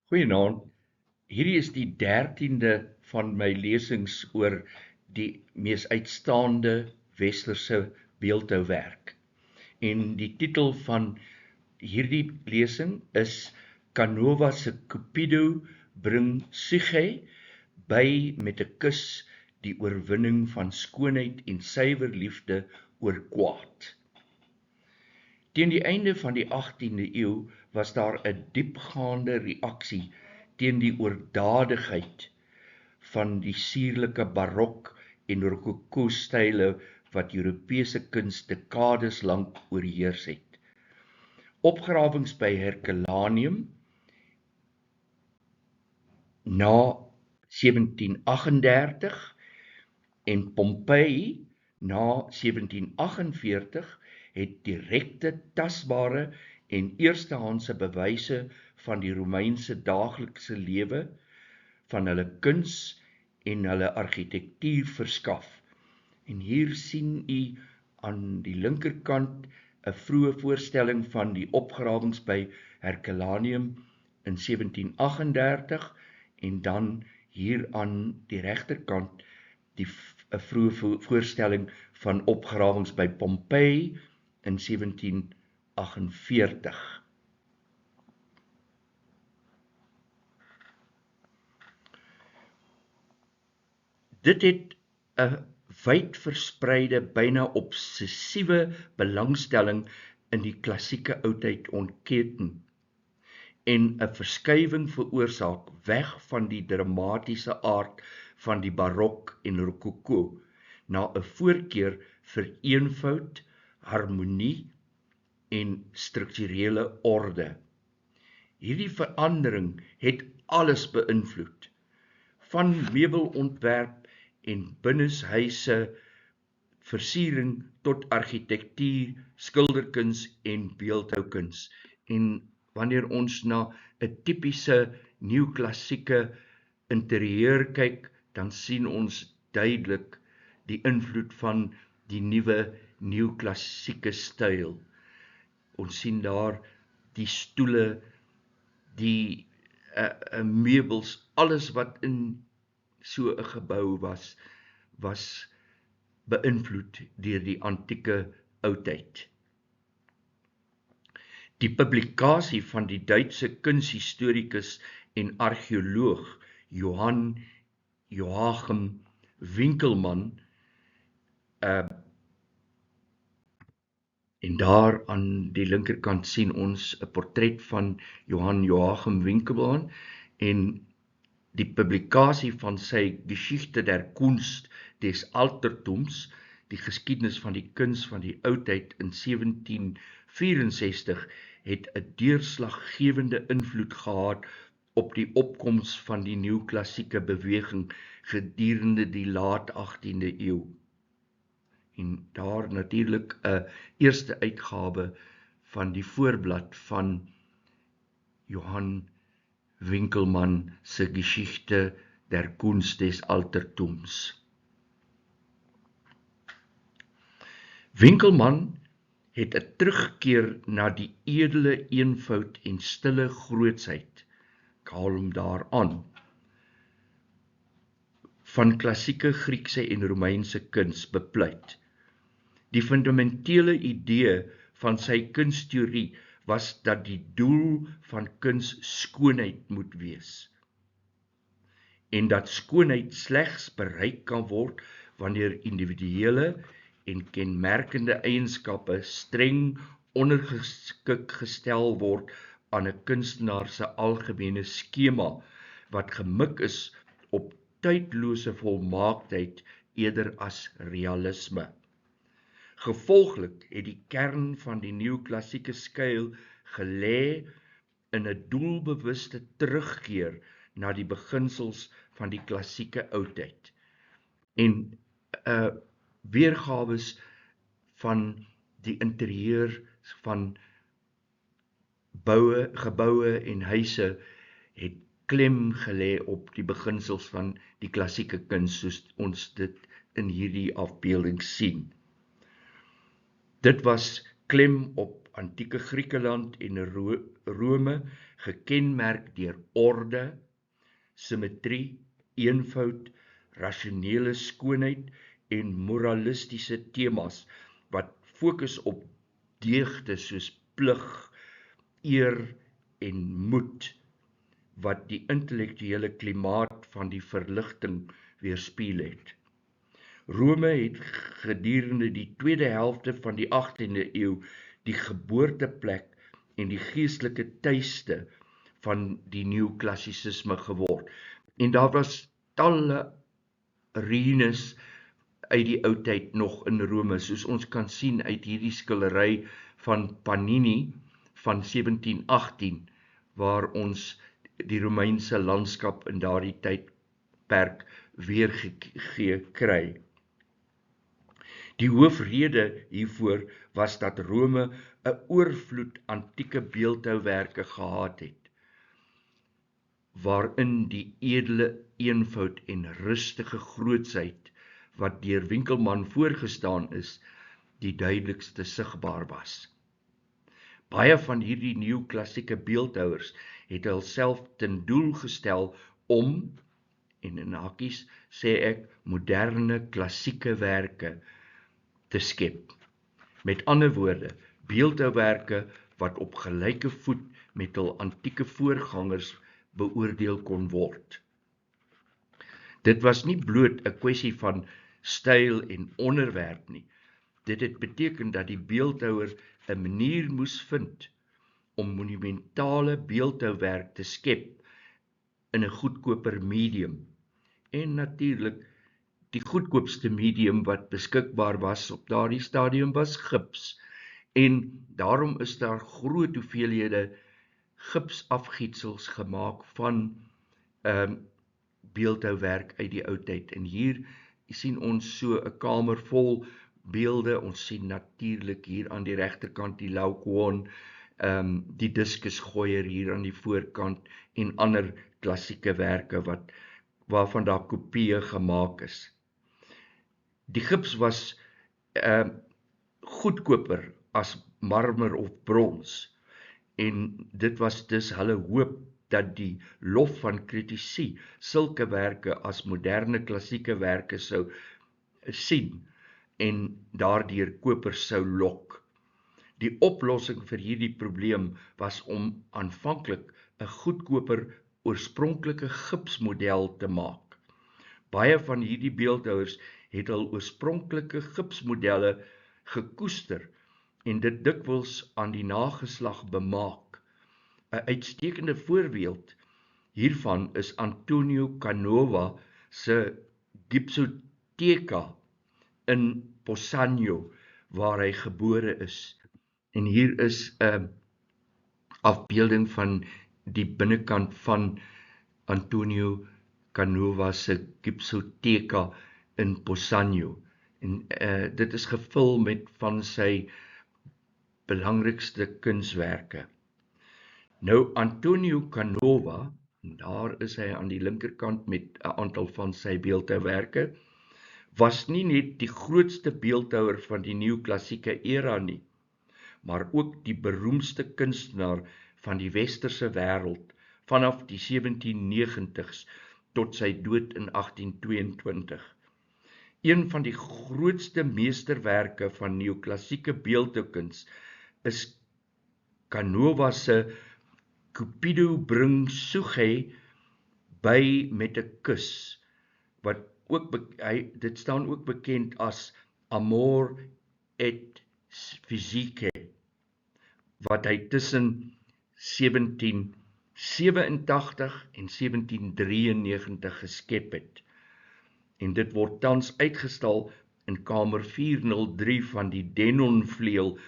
Goeienaand, hierdie is die 13de van my lesings oor die mees uitstaande westerse beeldhouwerk. En die titel van hierdie lesing is Canova se Cupido bring Psyche by met 'n kus die oorwinning van skoonheid en suiwer liefde oor kwaad. Teen die einde van die 18de eeu was daar 'n diepgaande reaksie teen die oordadigheid van die sierlike barok en rokoko style wat Europese kuns dekades lank oorheers het. Opgrawings by Herculaneum na 1738 en Pompeii na 1748 het direkte, tasbare en eerstehandse bewyse van die Romeinse daaglikse lewe, van hulle kuns en hulle argitektuur verskaf. En hier sien u aan die linkerkant 'n vroeë voorstelling van die opgrawings by Herculaneum in 1738 en dan hier aan die regterkant 'n vroeë voorstelling van opgrawings by Pompeii in 1748. Dit het 'n wydverspreide, byna obsessiewe belangstelling in die klassieke oudheid ontketen en 'n verskywing veroorsaak weg van die dramatiese aard van die barok en rokoko na 'n voorkeur vir eenvoud, harmonie en strukturele orde. Hierdie verandering het alles beïnvloed, van meubelontwerp en binnenshuise versiering tot argitektuur, skilderkuns en beeldhoukuns. En wanneer ons na 'n tipiese neoklassieke interieur kyk, dan sien ons duidelik die invloed van die nuwe neoklassieke styl. Ons sien daar die stoele, die meubels, alles wat in so 'n gebou was beïnvloed deur die antieke oudheid. Die publikasie van die Duitse kunshistorikus en argeoloog Joachim Winckelmann, en daar aan die linkerkant sien ons 'n portret van Joachim Winckelmann en die publikasie van sy Geschichte der Kunst des Altertums, die geskiedenis van die kuns van die oudheid in 1764, het 'n deurslaggewende invloed gehad op die opkoms van die neoklassieke beweging gedurende die laat 18de eeu. En daar natuurlik 'n eerste uitgawe van die voorblad van Johann Winckelmann se Geschichte der Kunst des Altertums. Winckelmann het 'n terugkeer na die edele eenvoud en stille grootsheid, ek haal hom daaraan, van klassieke Griekse en Romeinse kuns bepleit. Die fundamentele idee van sy kunsteorie was dat die doel van kuns skoonheid moet wees, en dat skoonheid slegs bereik kan word wanneer individuele en kenmerkende eienskappe streng ondergeskik gestel word aan 'n kunstenaar se algemene skema wat gemik is op tydlose volmaaktheid eerder as realisme. Gevolglik het die kern van die neoklassieke styl gelê in 'n doelbewuste terugkeer na die beginsels van die klassieke oudheid en weergawes van die interieur van geboue en huise het klem gelê op die beginsels van die klassieke kuns soos ons dit in hierdie afbeelding sien. Dit was klem op antieke Griekeland en Rome, gekenmerk deur orde, simmetrie, eenvoud, rasionele skoonheid en moralistiese temas wat fokus op deugde soos plig, eer en moed, wat die intellektuele klimaat van die verligting weerspieël het. Rome het gedurende die tweede helfte van die 18de eeu die geboorteplek en die geestelike tuiste van die neoklassisisme geword. En daar was talle ruïnes uit die oudheid nog in Rome, soos ons kan sien uit hierdie skildery van Panini van 1718, waar ons die Romeinse landskap in daardie tydperk weergegee kry. Die hoofrede hiervoor was dat Rome 'n oorvloed antieke beeldhouwerke gehad het, waarin die edele eenvoud en rustige grootsheid wat deur Winkelman voorgestaan is, die duidelikste sigbaar was. Baie van hierdie neoklassieke beeldhouers het hulself ten doel gestel om, en in hakies sê ek, moderne klassieke werke te skep. Met ander woorde, beeldhouwerke wat op gelyke voet met hul antieke voorgangers beoordeel kon word. Dit was nie bloot 'n kwessie van styl en onderwerp nie. Dit het beteken dat die beeldhouer 'n manier moes vind om monumentale beeldhouwerk te skep in 'n goedkoper medium. En natuurlik, die goedkoopste medium wat beskikbaar was op daardie stadium was gips. En daarom is daar groot hoeveelhede gipsafgietsels gemaak van beeldhouwerk uit die oudheid. En hier sien ons so 'n kamer vol beelde. Ons sien natuurlik hier aan die regterkant die Laocoon, die diskusgooier hier aan die voorkant en ander klassieke werke waarvan daar kopieë gemaak is. Die gips was goedkoper as marmer of brons, en dit was dus hulle hoop dat die lof van kritici sulke werke as moderne klassieke werke sou sien en daardeur kopers sou lok. Die oplossing vir hierdie probleem was om aanvanklik 'n goedkoper oorspronklike gipsmodel te maak. Baie van hierdie beeldhouers het hul oorspronklike gipsmodelle gekoester en dit dikwels aan die nageslag bemaak. 'n uitstekende voorbeeld hiervan is Antonio Canova se Gipsoteca in Possagno, waar hy gebore is. En hier is 'n afbeelding van die binnekant van Antonio Canova se Gipsoteca in Possagno. En dit is gevul met van sy belangrikste kunswerke. Nou, Antonio Canova, daar is hy aan die linkerkant met 'n aantal van sy beeldhouwerke, was nie net die grootste beeldhouer van die neoklassieke era nie, maar ook die beroemdste kunstenaar van die westerse wêreld vanaf die 1790s tot sy dood in 1822. Een van die grootste meesterwerke van neoklassieke beeldhoukuns is Canova se Cupido bring Suge by met 'n kus, wat ook dit staan ook bekend as Amor et Physique, wat hy tussen 1787 en 1793 geskep het. En dit word tans uitgestal in kamer 403 van die Denon-vleuel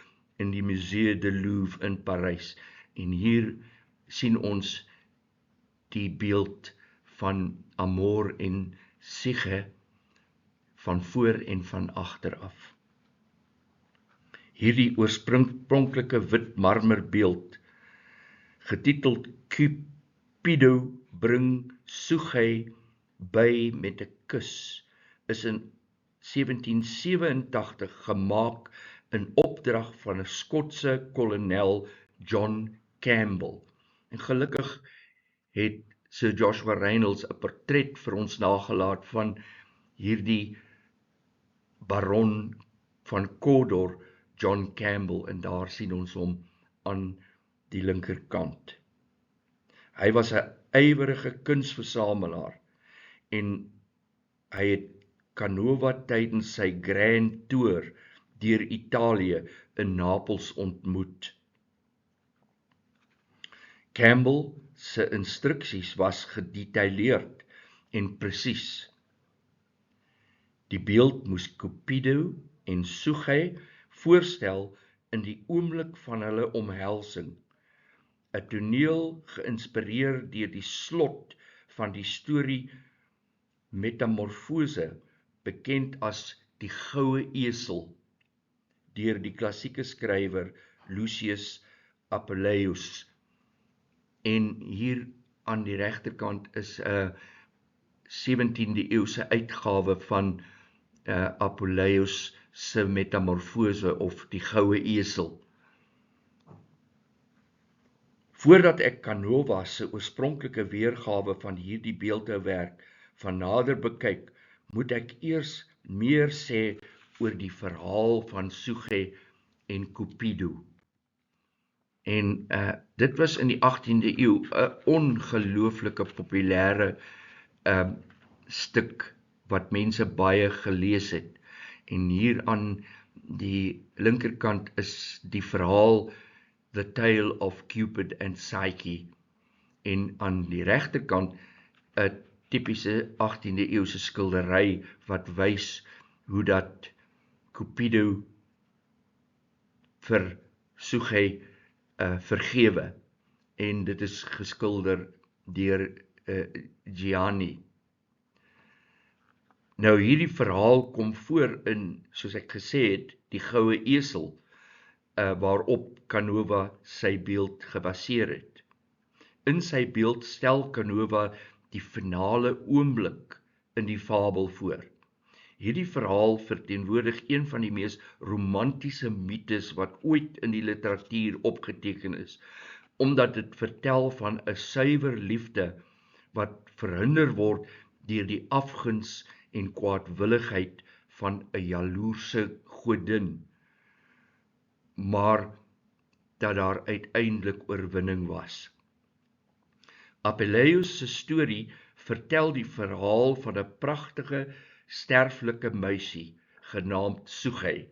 in die Musée de Louvre in Parys. En hier sien ons die beeld van Amor en Psyche van voor en van agter af. Hierdie oorspronklike wit marmerbeeld, getiteld Cupido bring Psyche by met 'n kus, is in 1787 gemaak in opdrag van 'n Skotse kolonel John Campbell. En gelukkig het Sir Joshua Reynolds 'n portret vir ons nagelaat van hierdie baron van Cawdor, John Campbell, en daar sien ons hom aan die linkerkant. Hy was 'n ywerige kunsversamelaar en hy het Canova tydens sy Grand Tour deur Italië in Napels ontmoet. Campbell se instruksies was gedetailleerd en presies. Die beeld moes Cupido en Psyche voorstel in die oomblik van hulle omhelsing, 'n toneel geïnspireer deur die slot van die storie Metamorfose, bekend as die Goue Esel, deur die klassieke skrywer Lucius Apuleius. En hier aan die regterkant is 'n 17de eeuse uitgawe van Apuleius se Metamorfose of die Goue Esel. Voordat ek Canova se oorspronklike weergawe van hierdie beeldhouwerk van nader bekyk, moet ek eers meer sê oor die verhaal van Psyche en Cupido. En dit was in die 18de eeu 'n ongelooflike populêre stuk wat mense baie gelees het. En hier aan die linkerkant is die verhaal The Tale of Cupid and Psyche. En aan die regterkant 'n tipiese 18de eeuse skildery wat wys hoe dat Cupido vir Psyche vergewe. En dit is geskilder deur Gianni. Nou hierdie verhaal kom voor in, soos ek gesê het, die Goue Esel, waarop Canova sy beeld gebaseer het. In sy beeld stel Canova die finale oomblik in die fabel voor. Hierdie verhaal verteenwoordig een van die mees romantiese mites wat ooit in die literatuur opgeteken is, omdat dit vertel van 'n suiwer liefde wat verhinder word deur die afguns en kwaadwilligheid van 'n jaloerse godin, maar dat daar uiteindelik oorwinning was. Apuleius se storie vertel die verhaal van 'n pragtige sterflike meisie genaamd Psyche,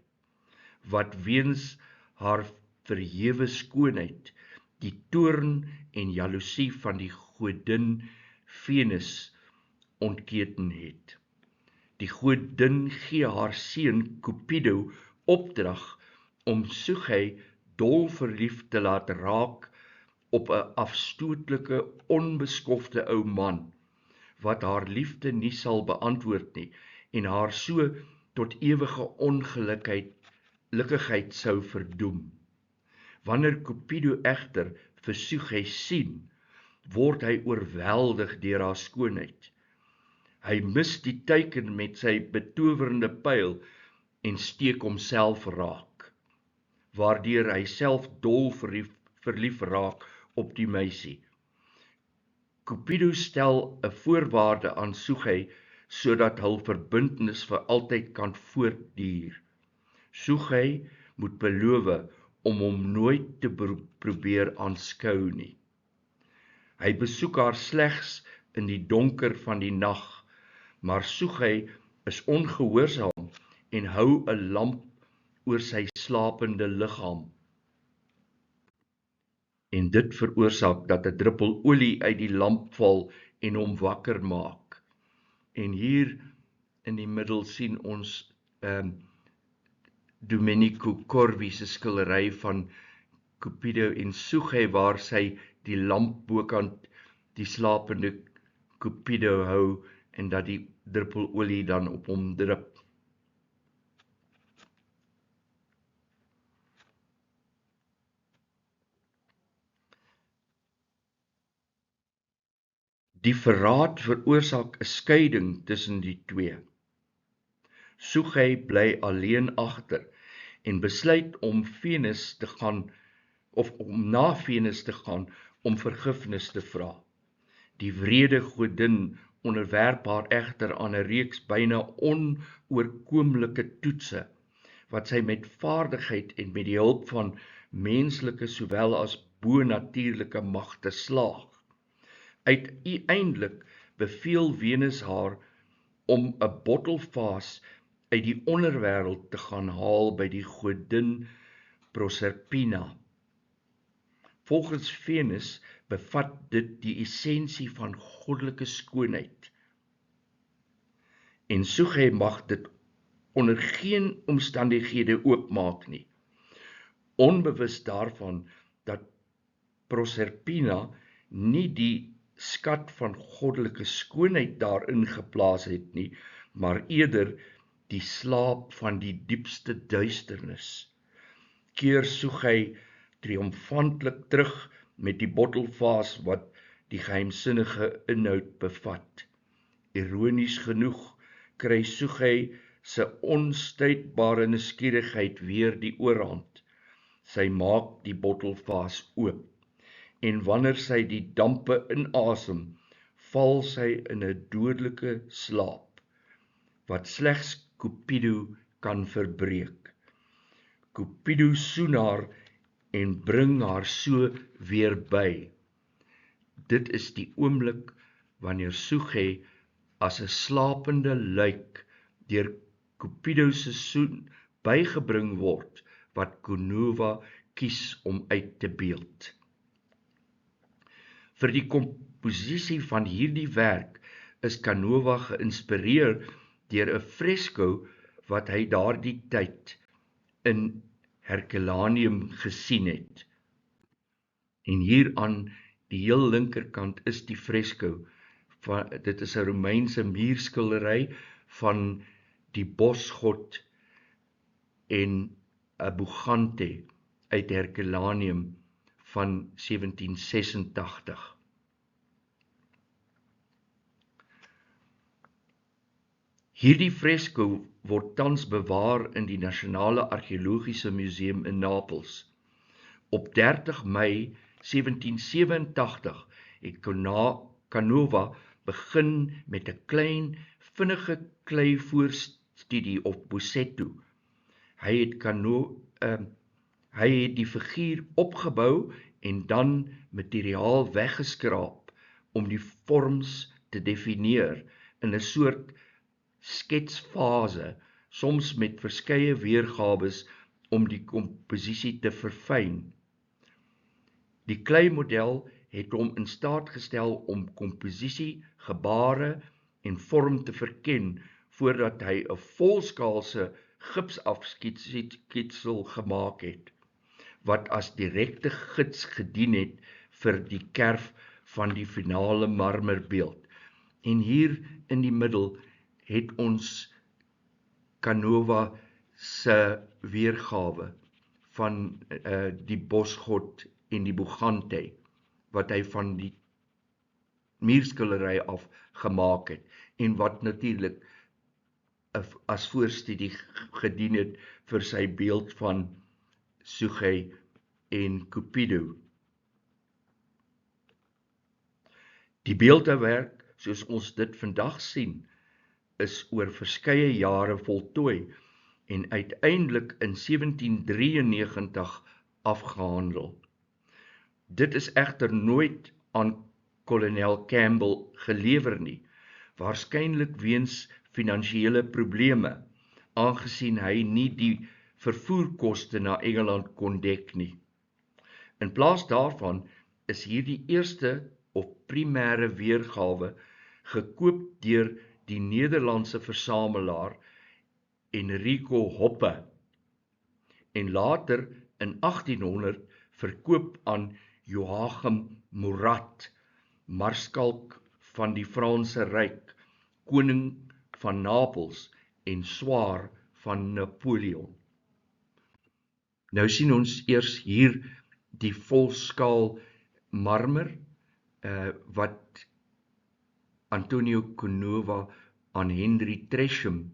wat weens haar verhewe skoonheid die toorn en jaloesie van die godin Venus ontketen het. Die godin gee haar seun Cupido opdrag om Psyche dolverlief te laat raak op 'n afstootlike, onbeskofte ou man, wat haar liefde nie sal beantwoord nie, en haar so tot ewige ongelukkigheid sou verdoem. Wanneer Cupido egter vir Psyche sien, word hy oorweldig deur haar skoonheid. Hy mis die teiken met sy betowerende pyl en steek homself raak, waardeur hy self dol verlief raak op die meisie. Cupido stel 'n voorwaarde aan Psyche sodat hul verbintenis vir altyd kan voortduur. Psyche moet beloof om hom nooit te probeer aanskou nie. Hy besoek haar slegs in die donker van die nag, maar Psyche is ongehoorsaam en hou 'n lamp oor sy slapende liggaam. En dit veroorsaak dat 'n druppel olie uit die lamp val en hom wakker maak. En hier in die middel sien ons Domenico Corvi se skildery van Cupido en Suge, waar sy die lamp bokant die slapende Cupido hou en dat die druppel olie dan op hom drup. Die verraad veroorsaak 'n skeiding tussen die twee. Suge bly alleen agter en besluit om Venus te gaan, of om na Venus te gaan om vergifnis te vra. Die wrede godin onderwerp haar egter aan 'n reeks byna onoorkomlike toetse, wat sy met vaardigheid en met die hulp van menslike sowel as bonatuurlike magte slaag. Uiteindelik beveel Venus haar om 'n bottelvaas uit die onderwêreld te gaan haal by die godin Proserpina. Volgens Venus bevat dit die essensie van goddelike skoonheid. En Suge mag dit onder geen omstandighede oopmaak nie. Onbewus daarvan dat Proserpina nie die skat van goddelike skoonheid daarin geplaas het nie, maar eerder die slaap van die diepste duisternis. Keer Suge triomfantlik terug met die bottelvaas wat die geheimsinnige inhoud bevat. Ironies genoeg kry Suge se onstuitbare nuuskierigheid weer die oorhand. Sy maak die bottelvaas oop, en wanneer sy die dampe inasem, val sy in 'n dodelike slaap, wat slegs Cupido kan verbreek. Cupido soen haar en bring haar so weer by. Dit is die oomblik wanneer Suge as 'n slapende luik deur Cupido se soen bygebring word, wat Canova kies om uit te beeld. Vir die komposisie van hierdie werk is Canova geïnspireer deur 'n fresko wat hy daardie tyd in Herculaneum gesien het. En hier aan die heel linkerkant is die fresko. Dit is 'n Romeinse muurskildery van die bosgod en 'n Bugante uit Herculaneum van 1786. Hierdie fresko word tans bewaar in die Nasionale Argeologiese Museum in Napels. Op 30 Mei 1787 het Canova begin met 'n klein, vinnige kleivoorstudie op boceto. Hy het die figuur opgebou en dan materiaal weggeskraap om die vorms te definieer in 'n soort sketsfase, soms met verskeie weergawes om die komposisie te verfyn. Die kleimodel het hom in staat gestel om komposisie, gebare en vorm te verken voordat hy 'n volskaalse gipsafsketsel gemaak het, wat as direkte gids gedien het vir die kerf van die finale marmerbeeld. En hier in die middel het ons Canova se weergawe van die bosgod en die Bugante, wat hy van die muurskildery af gemaak het, en wat natuurlik as voorstudie gedien het vir sy beeld van Suge en Cupido. Die beeldhouwerk, soos ons dit vandag sien, is oor verskeie jare voltooi en uiteindelik in 1793 afgehandel. Dit is egter nooit aan kolonel Campbell gelewer nie, waarskynlik weens finansiële probleme, aangesien hy nie die vervoerkoste na Engeland kon dek nie. In plaas daarvan is hierdie eerste of primêre weergawe gekoop deur die Nederlandse versamelaar Enrico Hoppe en later in 1800 verkoop aan Joachim Murat, marskalk van die Franse Ryk, koning van Napels en swaar van Napoleon. Nou sien ons eers hier die volskaal marmer, wat Antonio Canova aan Henry Tresham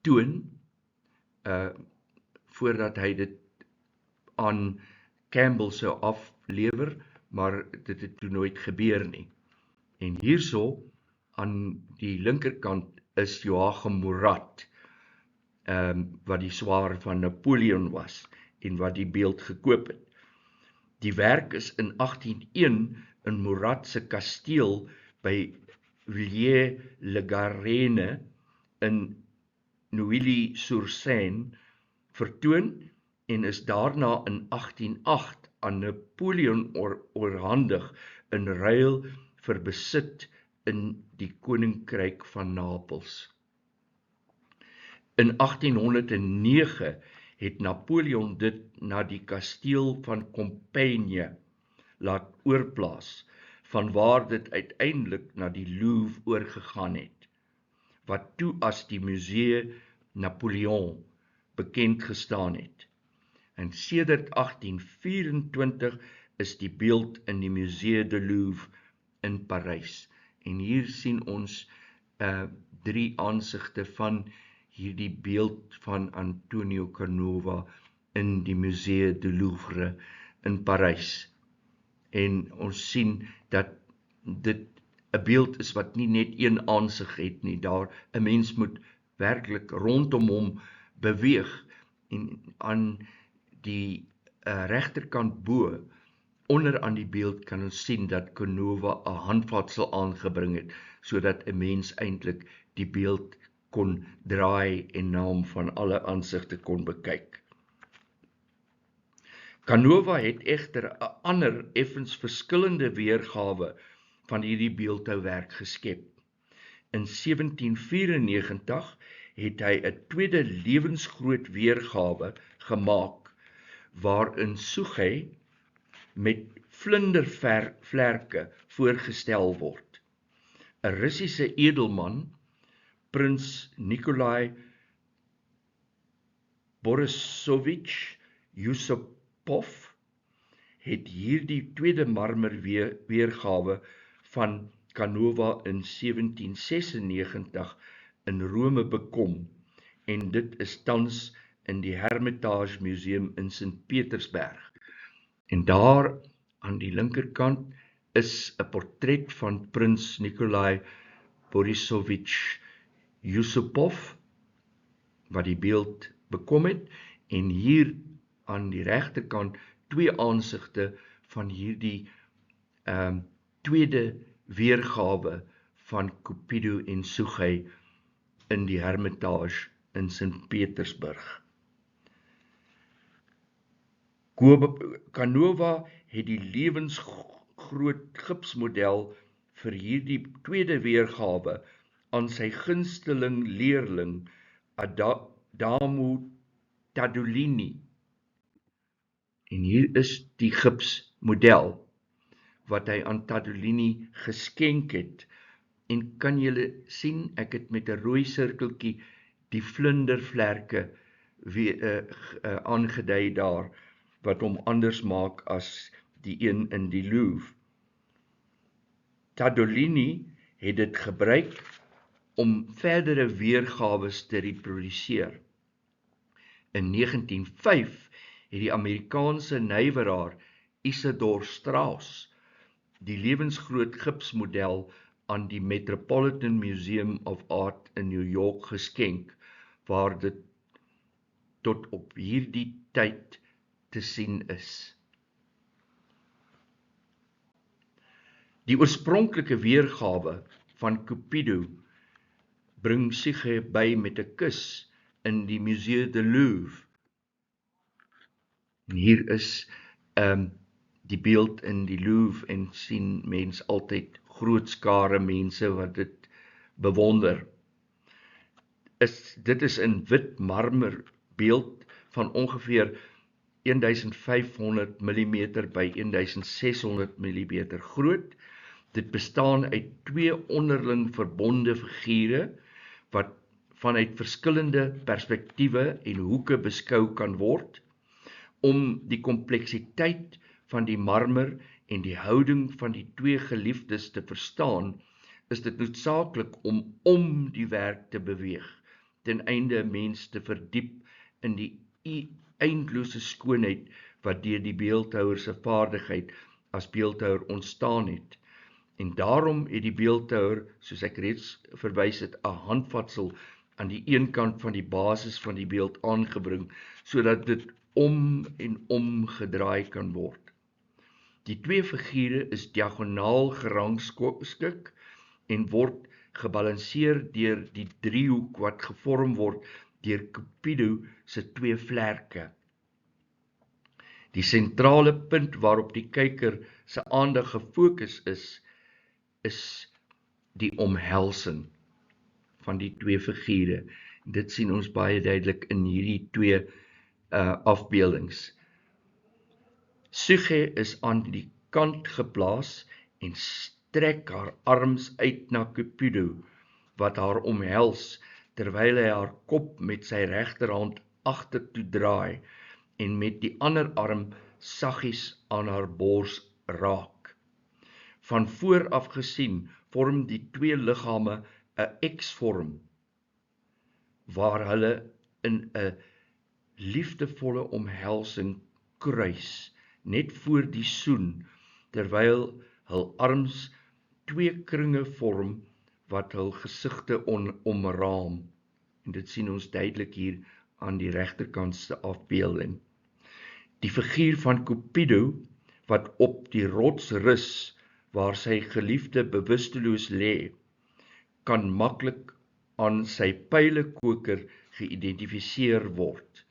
toon, voordat hy dit aan Campbell sou aflewer, maar dit het toe nooit gebeur nie. En hierso, aan die linkerkant is Joachim Murat, wat die swaar van Napoleon was, en wat die beeld gekoop het. Die werk is in 1801 in Murat se kasteel by Villiers-le-Garenne in Neuilly-sur-Seine vertoon en is daarna in 1808 aan Napoleon oorhandig in ruil vir besit in die Koninkryk van Napels. In 1809 het Napoleon dit na die kasteel van Compiègne laat oorplaas, vanwaar dit uiteindelik na die Louvre oorgegaan het, wat toe as die Musée Napoléon bekend gestaan het. En sedert 1824 is die beeld in die Musée du Louvre in Parys. En hier sien ons 3 aansigte van hierdie beeld van Antonio Canova in die Musée du Louvre in Parys. En ons sien dat dit 'n beeld is wat nie net een aansig het nie, 'n mens moet werklik rondom hom beweeg, en aan die regterkant bo, onder aan die beeld kan ons sien dat Canova 'n handvatsel aangebring het, sodat 'n mens eintlik die beeld kon draai en na hom van alle aansigte kon bekyk. Canova het egter 'n ander effens verskillende weergawe van hierdie beeldhouwerk geskep. In 1794 het hy 'n tweede lewensgroot weergawe gemaak, waarin Suchet met vlindervlerke voorgestel word. 'n Russiese edelman, Prins Nikolai Borisovich Yusupov, het hierdie tweede marmer weergawe van Canova in 1796 in Rome bekom, en dit is tans in die Hermitage Museum in Sint Petersberg. En daar aan die linkerkant is 'n portret van Prins Nikolai Borisovich Yusupov, wat die beeld bekom het, en hier aan die regterkant 2 aansigte van hierdie tweede weergawe van Cupido en Suchet in die Hermitage in Sint Petersburg. Canova het die lewensgroot gipsmodel vir hierdie tweede weergawe aan sy gunsteling leerling Adamo Tadolini. En hier is die gipsmodel wat hy aan Tadolini geskenk het. En kan julle sien, ek het met 'n rooi sirkeltjie die vlindervlerke aangedui daar, wat hom anders maak as die een in die Louvre. Tadolini het dit gebruik om verdere weergawes te reproduseer. In 1905 het die Amerikaanse nywerhaar Isidor Straus die lewensgroot gipsmodel aan die Metropolitan Museum of Art in New York geskenk, waar dit tot op hierdie tyd te sien is. Die oorspronklike weergawe van Cupido bring Suchet by met 'n kus in die Musée du Louvre. En hier is die beeld in die Louvre en sien mens altyd groot skare mense wat dit bewonder. dit is 'n wit marmer beeld van ongeveer 1500 mm by 1600 mm groot. Dit bestaan uit 2 onderling verbonde figure wat vanuit verskillende perspektiewe en hoeke beskou kan word. Om die kompleksiteit van die marmer en die houding van die 2 geliefdes te verstaan, is dit noodsaaklik om die werk te beweeg, ten einde 'n mens te verdiep in die eindelose skoonheid wat deur die beeldhouer se vaardigheid as beeldhouer ontstaan het. En daarom het die beeldhouer, soos ek reeds verwys het, 'n handvatsel aan die een kant van die basis van die beeld aangebring, sodat dit om en om gedraai kan word. Die 2 figure is diagonaal gerangskik en word gebalanseer deur die driehoek wat gevorm word deur Cupido se 2 vlerke. Die sentrale punt waarop die kyker se aandag gefokus is die omhelsing van die 2 figure. Dit sien ons baie duidelik in hierdie 2 afbeeldings. Psyche is aan die kant geplaas en strek haar arms uit na Cupido, wat haar omhels, terwyl hy haar kop met sy regterhand agtertoe draai en met die ander arm saggies aan haar bors raak. Van voor af gesien vorm die 2 liggame 'n X-vorm, waar hulle in 'n liefdevolle omhelsing kruis, net voor die soen, terwyl hul arms 2 kringe vorm wat hul gesigte omraam. En dit sien ons duidelik hier aan die regterkantste afbeelding. Die figuur van Cupido, wat op die rots rus, waar sy geliefde bewusteloos lê, kan maklik aan sy pylekoker geïdentifiseer word.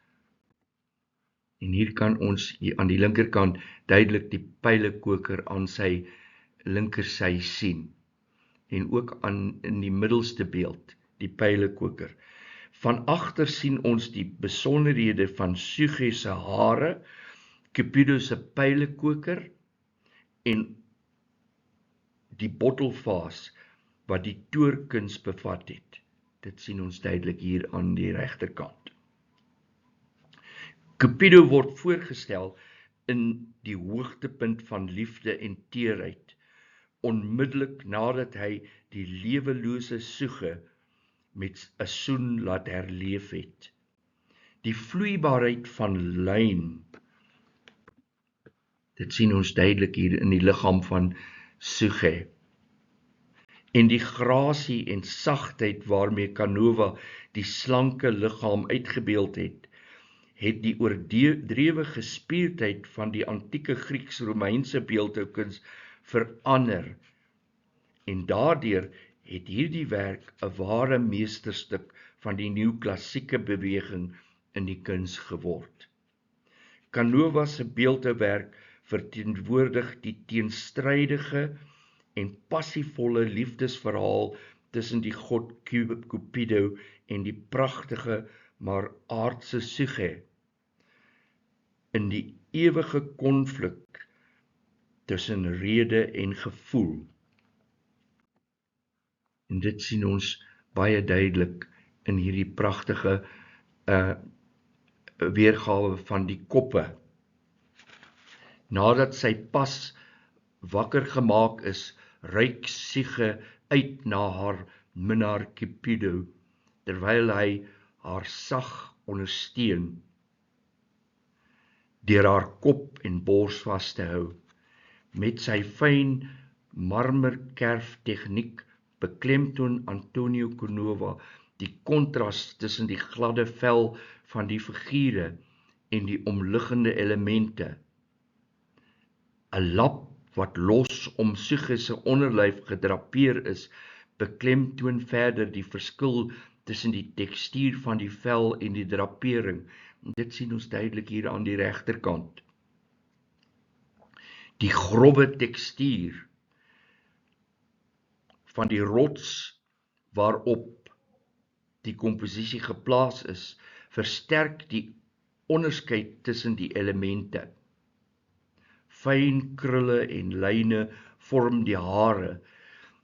En hier kan ons aan die linkerkant duidelik die pylekoker aan sy linkersy sien. En ook in die middelste beeld, die pylekoker. Van agter sien ons die besonderhede van Psyche se hare, Cupido se pylekoker en die bottelvaas wat die toorkuns bevat het. Dit sien ons duidelik hier aan die regterkant. Cupido word voorgestel in die hoogtepunt van liefde en teerheid, onmiddellik nadat hy die lewelose Psyche met 'n soen laat herleef het. Die vloeibaarheid van lyn, dit sien ons duidelik hier in die liggaam van Psyche. En die grasie en sagtheid waarmee Canova die slanke liggaam uitgebeeld het die oordrewe gespierdheid van die antieke Grieks-Romeinse beeldhoukuns verander. En daardeur het hierdie werk 'n ware meesterstuk van die neoklassieke beweging in die kuns geword. Canova se beeldhouwerk verteenwoordig die teenstrydige en passievolle liefdesverhaal tussen die god Cupido en die pragtige maar aardse Psyche, in die ewige konflik tussen rede en gevoel. En dit sien ons baie duidelik in hierdie pragtige weergawe van die koppe. Nadat sy pas wakker gemaak is, ruik Psyche uit na haar minnaar Cupido, terwyl hy haar sag ondersteun, deur haar kop en bors vas te hou. Met sy fyn marmerkerf tegniek beklemtoon Antonio Canova die kontras tussen die gladde vel van die figure en die omliggende elemente. 'n lap wat los om Psyche se onderlyf gedrapeer is, beklemtoon verder die verskil tussen die tekstuur van die vel en die drapering. Dit sien ons duidelik hier aan die regterkant. Die grove tekstuur van die rots waarop die komposisie geplaas is, versterk die onderskeid tussen die elemente. Fyn krulle en lyne vorm die hare,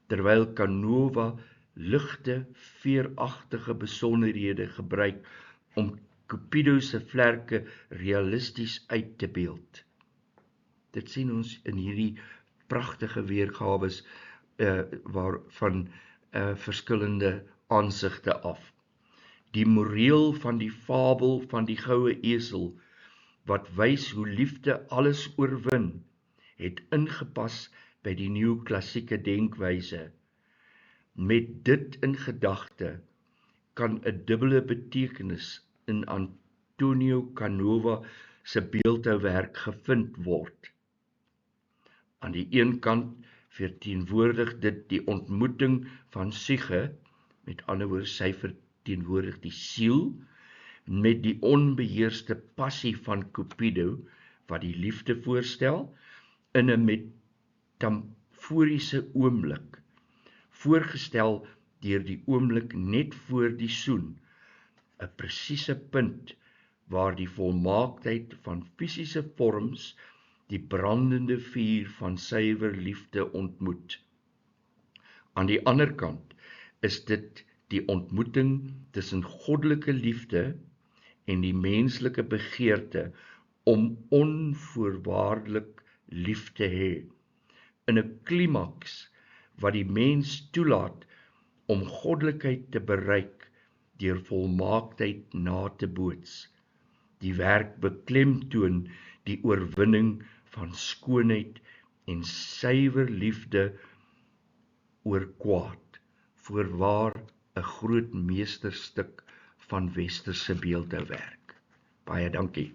terwyl Canova ligte, veeragtige besonderhede gebruik om Cupido se vlerke realisties uit te beeld. Dit sien ons in hierdie pragtige weergawes van verskillende aansigte af. Die moreel van die fabel van die goue esel, wat wys hoe liefde alles oorwin, het ingepas by die neoklassieke denkwyse. Met dit in gedagte kan 'n dubbele betekenis in Antonio Canova se beeldhouwerk gevind word. Aan die een kant verteenwoordig dit die ontmoeting van Psyche, met ander woorde sy verteenwoordig die siel, met die onbeheerste passie van Cupido, wat die liefde voorstel, in 'n metamforiese oomblik, voorgestel deur die oomblik net voor die soen, 'n presiese punt waar die volmaaktheid van fisiese vorms die brandende vuur van suiwer liefde ontmoet. Aan die ander kant is dit die ontmoeting tussen goddelike liefde en die menslike begeerte om onvoorwaardelik lief te hê, in 'n klimaks wat die mens toelaat om goddelikheid te bereik deur volmaaktheid na te boots. Die werk beklemtoon die oorwinning van skoonheid en suiwer liefde oor kwaad, voorwaar 'n groot meesterstuk van westerse beeldhouwerk. Baie dankie.